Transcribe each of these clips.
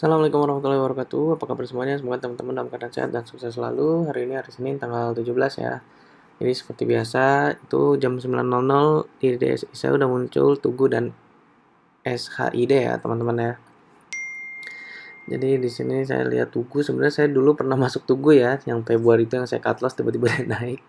Assalamualaikum warahmatullahi wabarakatuh. Apa kabar semuanya? Semoga teman-teman dalam keadaan sehat dan sukses selalu. Hari ini hari Senin tanggal 17 ya. Jadi seperti biasa itu jam 9.00 di DSI saya udah muncul Tugu dan SHID ya teman-teman ya. Jadi di sini saya lihat Tugu, sebenarnya saya dulu pernah masuk Tugu ya, yang Februari itu yang saya cut loss tiba-tiba naik.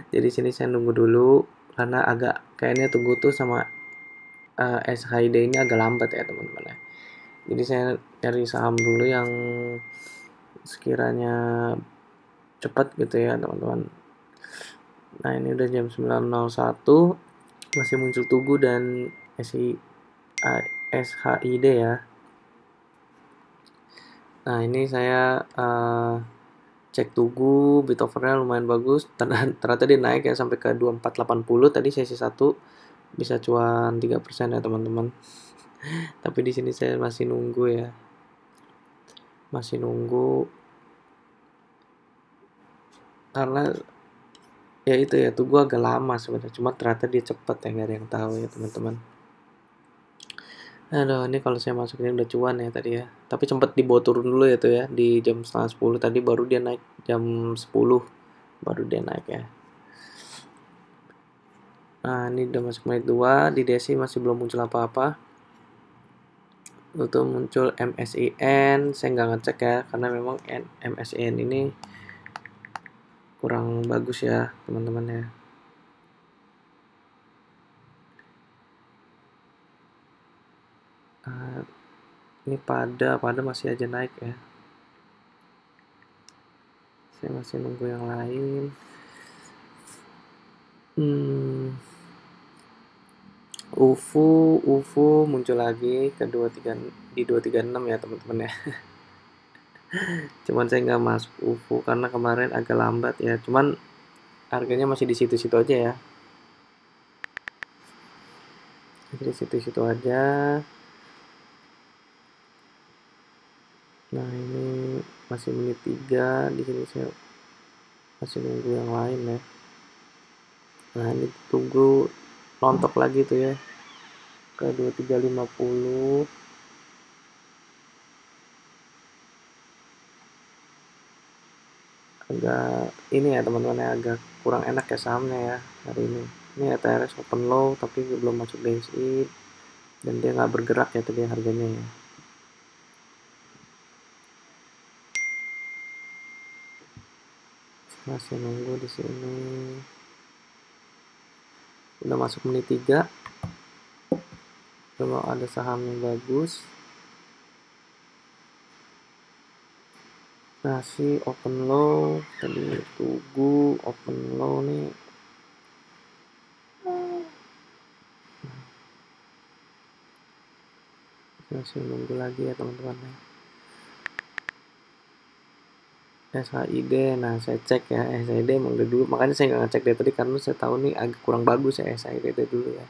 Jadi sini saya nunggu dulu karena agak kayaknya Tugu tuh sama SHID ini agak lambat ya teman-teman ya. Jadi saya cari saham dulu yang sekiranya cepat gitu ya teman-teman. Nah ini udah jam 9.01 masih muncul Tugu dan SHID ya. Nah ini saya cek Tugu, bid offernya lumayan bagus, ternyata dia naik ya sampai ke 2480 tadi sesi 1 bisa cuan 3% ya teman-teman. Tapi di sini saya masih nunggu ya, masih nunggu karena ya itu ya Tugu agak lama sebenarnya, cuma ternyata dia cepet ya, nggak ada yang tahu ya teman-teman. Aduh, ini kalau saya masukin udah cuan ya tadi ya. Tapi sempat dibawa turun dulu ya tuh ya di jam setengah 10 tadi, baru dia naik jam 10 baru dia naik ya. Nah ini udah masuk menit 2, di DSI masih belum muncul apa-apa. Itu muncul MSIN, saya nggak ngecek ya karena memang MSIN ini kurang bagus ya teman-teman ya. Ini pada masih aja naik ya. Saya masih nunggu yang lain. UFO muncul lagi ke 236 ya teman-teman ya. Cuman saya nggak masuk UFO karena kemarin agak lambat ya. Cuman harganya masih di situ-situ aja ya. Di situ-situ aja. Nah ini masih menit 3, di sini saya masih nunggu yang lain ya. Nah ini tunggu rontok lagi tuh ya ke 2350. Agak ini ya teman-teman ya, agak kurang enak ya sahamnya ya hari ini. Ini ETRS open low tapi belum masuk DSI dan dia nggak bergerak ya tadi harganya ya. Masih nunggu di sini. Udah masuk menit 3. Kalau ada saham yang bagus. Nasi open low tadi, Tugu open low nih. Masih nunggu lagi ya teman-teman ya. SHID, nah saya cek ya SHID emang udah dulu, makanya saya nggak ngecek dari tadi karena saya tahu nih agak kurang bagus ya SHID dulu ya.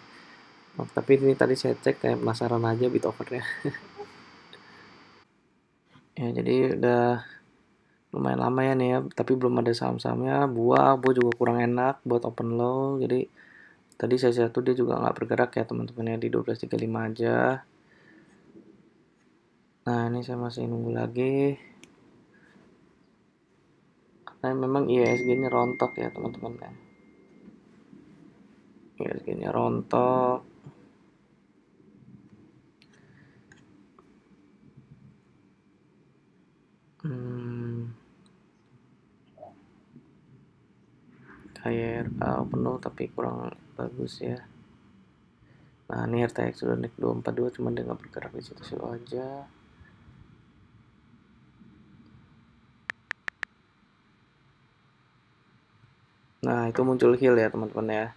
Oh, tapi ini tadi saya cek kayak penasaran aja bit offernya. Ya jadi udah lumayan lama ya nih ya, tapi belum ada saham-sahamnya. Buah juga kurang enak buat open low, jadi tadi saya satu dia juga nggak bergerak ya teman-teman ya, di 12.35 aja. Nah ini saya masih nunggu lagi karena memang ISG nya rontok ya teman-teman ya. ISG nya rontok. KYRA penuh tapi kurang bagus ya. Nah ini RTX sudah naik 242, cuma dia nggak bergerak di situ aja. Nah itu muncul Hill ya teman-teman ya.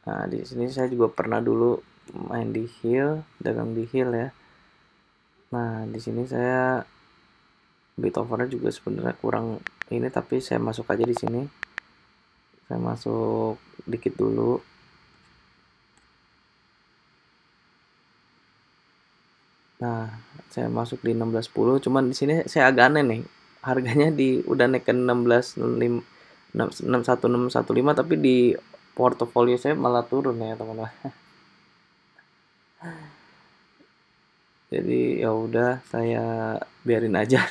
Nah di sini saya juga pernah dulu main di Hill, dagang di Hill ya. Nah di sini saya bid offernya juga sebenarnya kurang ini, tapi saya masuk aja di sini. Saya masuk dikit dulu. Nah saya masuk di 16.10, cuman di sini saya agak aneh nih. Harganya udah naik ke 61615 tapi di portofolio saya malah turun ya teman-teman. Jadi ya udah saya biarin aja.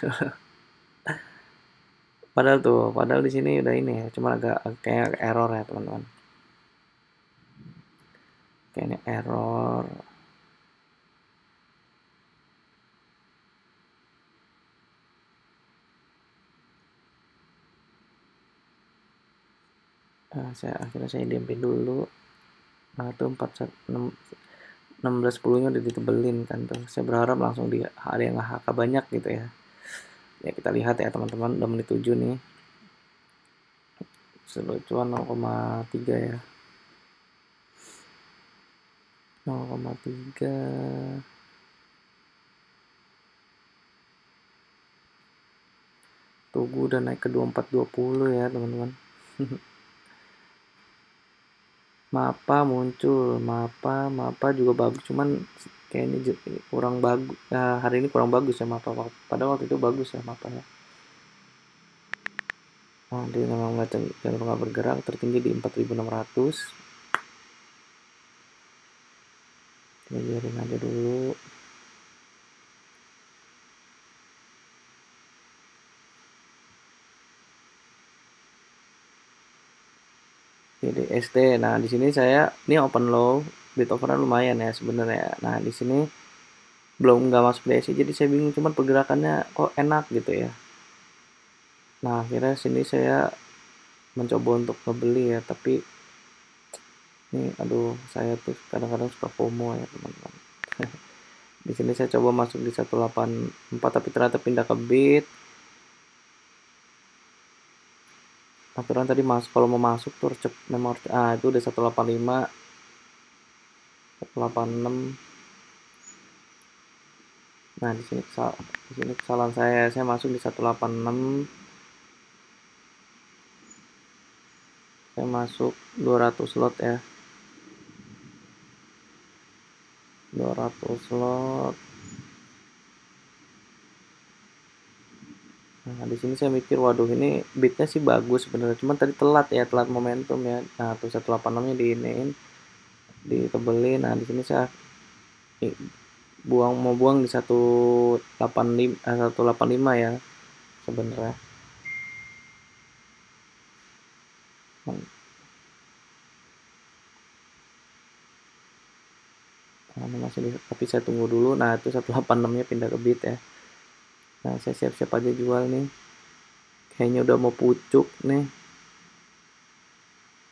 Padahal di sini udah ini ya, cuma agak kayak error ya teman-teman. Kayaknya error. Akhirnya saya diamin dulu. Nah itu 16.10-nya udah ditebelin kan tuh. Saya berharap langsung ada yang HK banyak gitu ya. Ya kita lihat ya teman-teman, udah menit 7 nih. Selucuan 0,3 ya. 0,3. Tugu udah naik ke 2420 ya teman-teman. Mapa muncul, mapa juga bagus, cuman kayaknya kurang bagus. Nah, hari ini kurang bagus ya mapa. Padahal waktu itu bagus ya mapa ya. Nah, dia memang nggak bergerak, tertinggi di 4.600. Kita biarin aja dulu. GDST. Nah, di sini saya ini open low, bid overnya lumayan ya sebenarnya. Nah, di sini belum nggak masuk DSI, jadi saya bingung, cuman pergerakannya kok enak gitu ya. Nah, akhirnya sini saya mencoba untuk ngebeli ya, tapi ini aduh, saya tuh kadang-kadang suka FOMO ya teman-teman. Di sini saya coba masuk di 184, tapi ternyata pindah ke bid. Aturan tadi kalau mau masuk tuh memang itu udah 185, 186. Nah, di sini kesalahan saya masuk di 186. Saya masuk 200 slot ya. 200 slot. Nah, di sini saya mikir, waduh ini bidnya sih bagus sebenarnya, cuman tadi telat momentum ya. Nah, tuh 186-nya ditebelin. Nah, di sini saya mau buang di 185 ya sebenarnya. Nah, tapi saya tunggu dulu. Nah, itu 186-nya pindah ke bid ya. Nah, saya siap-siap aja jual nih. Kayaknya udah mau pucuk nih.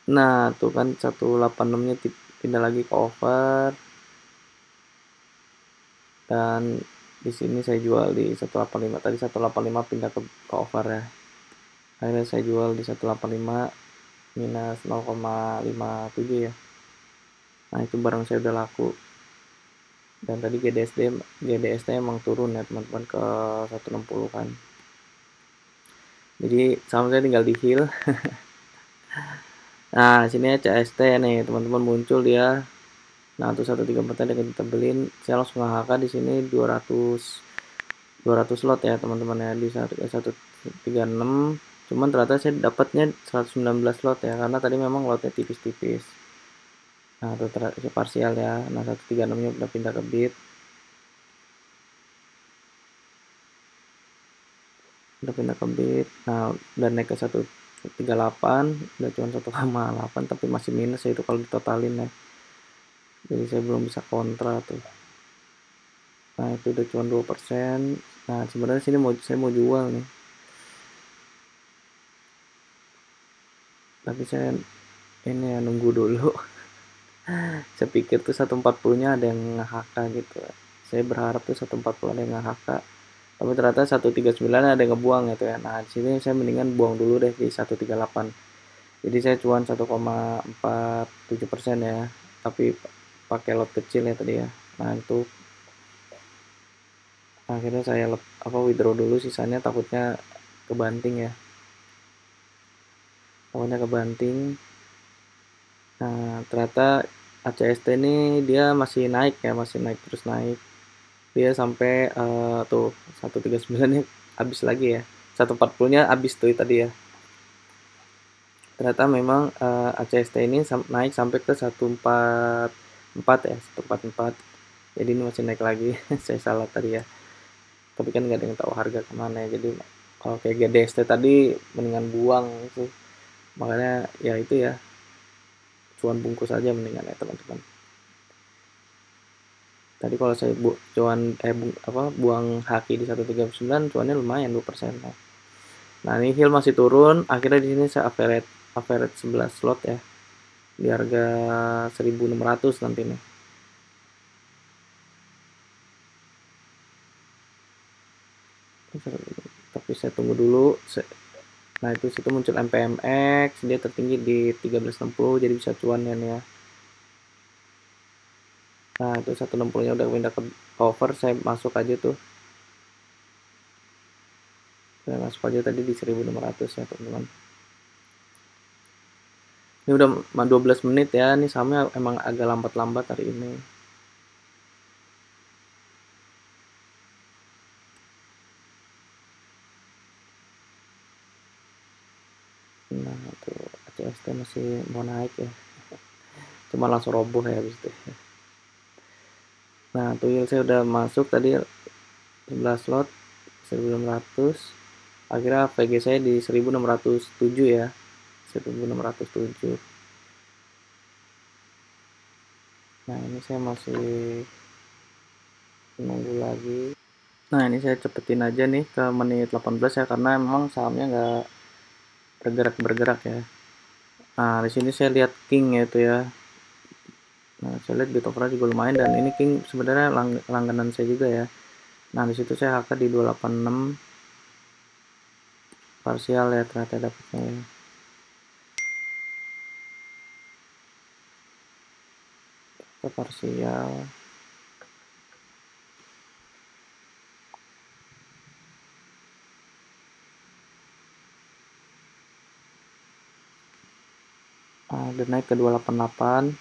Nah, tuh kan 186-nya pindah lagi ke over. Dan di sini saya jual di 185. Tadi 185 pindah ke over ya. Akhirnya saya jual di 185 minus 0,57 ya. Nah, itu barang saya udah laku. Dan tadi GDST emang turun ya teman-teman ke 160 kan. Jadi saham saya tinggal di heal. Nah, sini CST nih teman-teman muncul dia. Nah, untuk 134 tadi kita beliin, saya langsung HK di sini 200 slot ya teman-teman ya, di 136. Cuman ternyata saya dapatnya 119 slot ya, karena tadi memang lotnya tipis-tipis. Nah, itu parsial ya. Nah, 136-nya udah pindah ke bid. Nah, udah naik ke 138, udah cuma 1,8 tapi masih minus ya itu kalau ditotalin ya. Jadi saya belum bisa kontra tuh. Nah, itu udah cuma 2%. Nah, sebenarnya sini saya mau jual nih. Tapi saya ini ya nunggu dulu. Saya pikir tuh 140-nya ada yang nge-HK gitu. Saya berharap tuh 140 ada yang nge-HK. Tapi ternyata 139 ada yang ngebuang gitu ya. Nah, di sini saya mendingan buang dulu deh di 138. Jadi saya cuan 1,47% ya. Tapi pakai lot kecil ya tadi ya. Nah, itu akhirnya saya withdraw dulu, sisanya takutnya kebanting ya. Nah, ternyata ACST ini dia masih naik ya, terus naik. Dia sampai tuh 139-nya habis lagi ya. 140-nya habis tuh tadi ya. Ternyata memang ACST ini naik sampai ke 144 ya, 144. jadi ini masih naik lagi. Saya salah tadi ya, tapi kan nggak ada yang tahu harga kemana ya, jadi kalau kayak GDST tadi mendingan buang sih, makanya ya itu ya, cuan bungkus aja mendingan ya teman-teman. Tadi kalau saya buang haki di 139, cuannya lumayan 2%. Nah, ini hill masih turun, akhirnya di sini saya average 11 slot ya, di harga 1.600 nanti nih. Tapi saya tunggu dulu. Nah, itu situ muncul MPMX, dia tertinggi di 1360, jadi bisa cuan ya nih ya. Nah, itu 160 nya udah pindah ke cover, saya masuk aja tuh. Saya masuk aja tadi di 1.600 ya teman-teman. Ini udah 12 menit ya, ini sahamnya emang agak lambat-lambat hari ini. Nah, tuh ACST masih mau naik ya, cuma langsung roboh ya habis itu. Nah, tuh yield saya udah masuk tadi 11 slot 1.600, akhirnya VG saya di 1.607 ya, 1.607. Nah, ini saya masih menunggu lagi. Nah, ini saya cepetin aja nih ke menit 18 ya, karena memang sahamnya nggak bergerak ya. Nah, di sini saya lihat King ya itu ya. Nah, saya lihat Bitofra juga lumayan, dan ini King sebenarnya langganan saya juga ya. Nah, di situ saya HK di 286 parsial ya, ternyata dapatnya ya. Ke parsial. Nah, udah naik ke 288.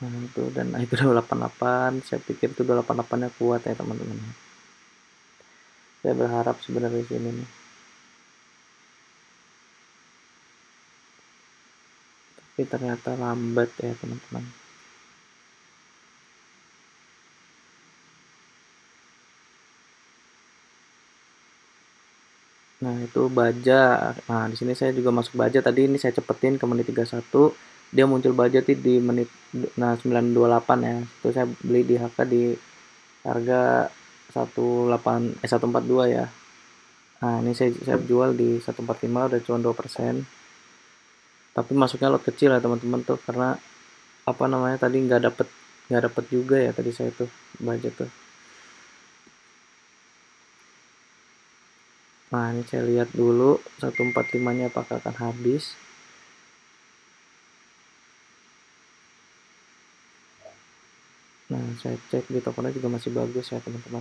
Nah, itu dan naik ke 288. Saya pikir itu 288-nya kuat ya teman-teman. Saya berharap sebenarnya di sini nih. Tapi ternyata lambat ya teman-teman. Nah, itu baja. Nah, di sini saya juga masuk baja tadi, ini saya cepetin ke menit 31. Dia muncul baja di menit 928 ya. Itu saya beli di HK di harga 142 ya. Nah, ini saya jual di 145, udah cuma 2%. Tapi masuknya lot kecil ya teman-teman tuh, karena apa namanya tadi nggak dapet juga ya tadi saya tuh budget tuh. Nah, ini saya lihat dulu 145 nya apakah akan habis. Nah, saya cek di tokonya juga masih bagus ya teman-teman.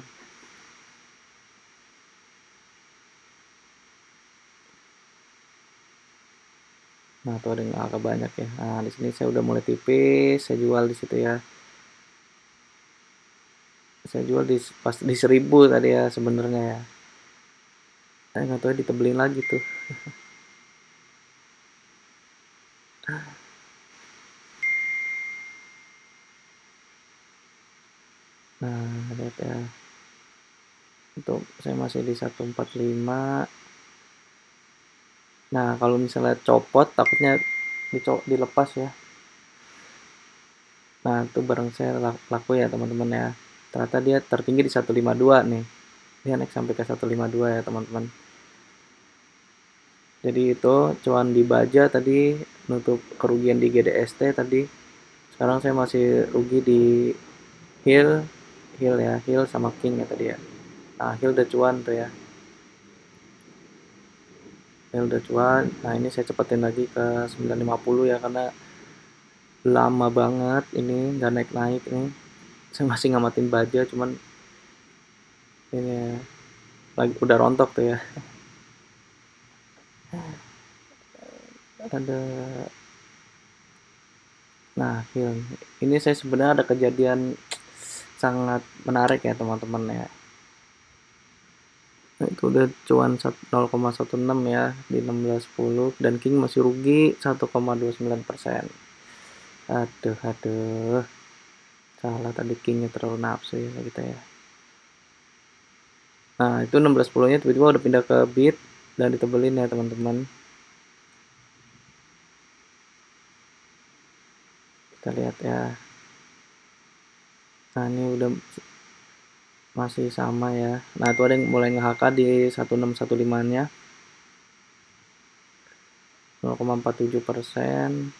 Nah, tuh ada yang agak banyak ya. Nah, di sini saya udah mulai tipis, saya jual di situ ya. Saya jual pas di 1.000 tadi ya sebenarnya ya. Nggak tahu ditebelin lagi tuh. Nah, lihat ya. Untuk saya masih di 145. Nah, kalau misalnya copot takutnya dilepas ya. Nah, itu barang saya laku ya teman-teman ya. Ternyata dia tertinggi di 152 nih. Dia naik sampai ke 152 ya teman-teman. Jadi itu cuan di baja tadi, nutup kerugian di GDST tadi. Sekarang saya masih rugi di Hill ya, Hill sama King ya tadi ya. Nah, Hill udah cuan tuh ya. Hill udah cuan. Nah, ini saya cepetin lagi ke 950 ya, karena lama banget ini nggak naik-naik nih. Saya masih ngamatin baja, cuman ini ya, lagi udah rontok tuh ya. Ada. Nah, Hill. Ini saya sebenarnya ada kejadian sangat menarik ya teman-teman ya. itu udah cuan 0,16 ya di 16.10 dan King masih rugi 1,29%. Aduh, salah tadi Kingnya terlalu nafsu ya kita ya. Nah itu 16.10 nya tiba-tiba udah pindah ke bid dan ditebelin ya teman-teman. Kita lihat ya. Nah ini udah masih sama ya. Nah itu ada yang mulai nge-HK di 1615 nya 0,47%.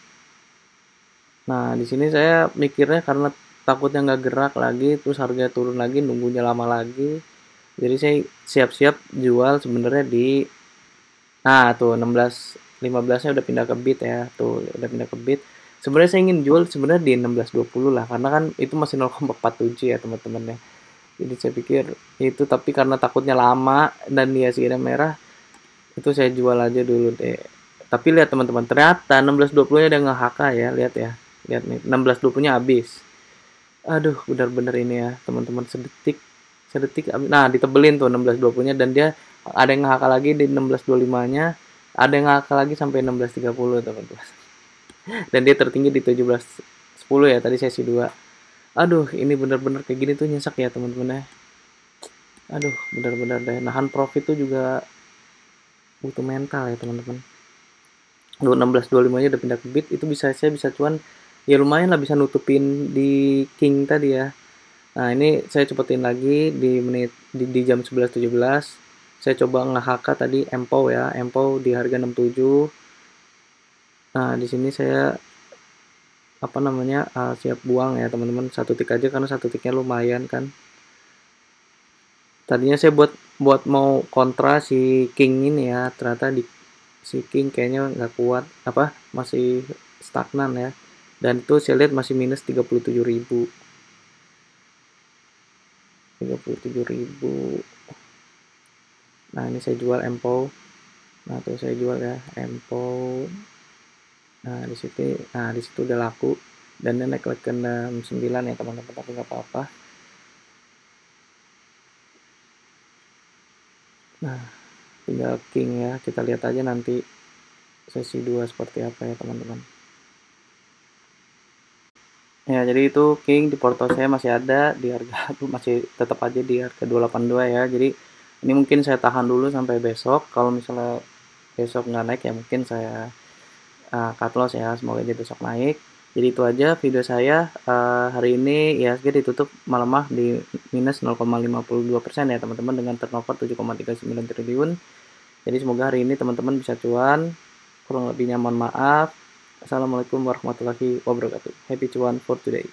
Nah di sini saya mikirnya karena takutnya nggak gerak lagi, terus harganya turun lagi, nunggunya lama lagi. Jadi saya siap-siap jual sebenarnya di, nah tuh 16.15 nya udah pindah ke bid ya, tuh udah pindah ke bid. Sebenarnya saya ingin jual sebenarnya di 16.20 lah, karena kan itu masih 0,47 ya teman-teman ya. Jadi saya pikir itu, tapi karena takutnya lama dan dia segini merah, itu saya jual aja dulu deh. Tapi lihat teman-teman, ternyata 16.20 nya udah nge-HK ya, lihat ya. Lihat nih, 16.20 nya habis. Aduh, benar-benar ini ya, teman-teman, sedetik habis. Nah, ditebelin tuh 16.20 nya dan dia ada yang nge-HK lagi di 16.25 nya, ada yang nge-HK lagi sampai 16.30 teman-teman. Dan dia tertinggi di 17.10 ya, tadi sesi 2. Aduh, ini benar-benar kayak gini tuh nyesek ya teman-teman ya. Aduh, benar-benar deh. Nahan profit tuh juga butuh mental ya teman-teman. 16.25 nya udah pindah ke bid, itu saya bisa cuan ya lumayan lah, bisa nutupin di King tadi ya. Nah ini saya cepetin lagi di di jam 11.17 saya coba nge-HK tadi Empow ya, Empow di harga 67. Nah di sini saya apa namanya siap buang ya teman-teman, satu tick aja karena satu ticknya lumayan kan. Tadinya saya buat mau kontra si King ini ya, ternyata di si King kayaknya nggak kuat, apa masih stagnan ya, dan itu saya lihat masih minus 37.000. Nah ini saya jual Empow. Nah tuh saya jual ya Empow. Nah di situ udah laku dan dia naik ke 69 ya teman-teman, tapi nggak apa-apa. Nah tinggal King ya, kita lihat aja nanti sesi 2 seperti apa ya teman-teman. Ya jadi itu King di porto saya masih ada di harga masih tetap aja di harga 282 ya. Jadi ini mungkin saya tahan dulu sampai besok. Kalau misalnya besok nggak naik ya mungkin saya cut loss ya, semoga aja besok naik. Jadi itu aja video saya hari ini. IHSG ditutup melemah di minus 0,52% ya teman-teman, dengan turnover 7,39 triliun. Jadi semoga hari ini teman-teman bisa cuan. Kurang lebihnya mohon maaf. Assalamualaikum warahmatullahi wabarakatuh. Happy cuan for today.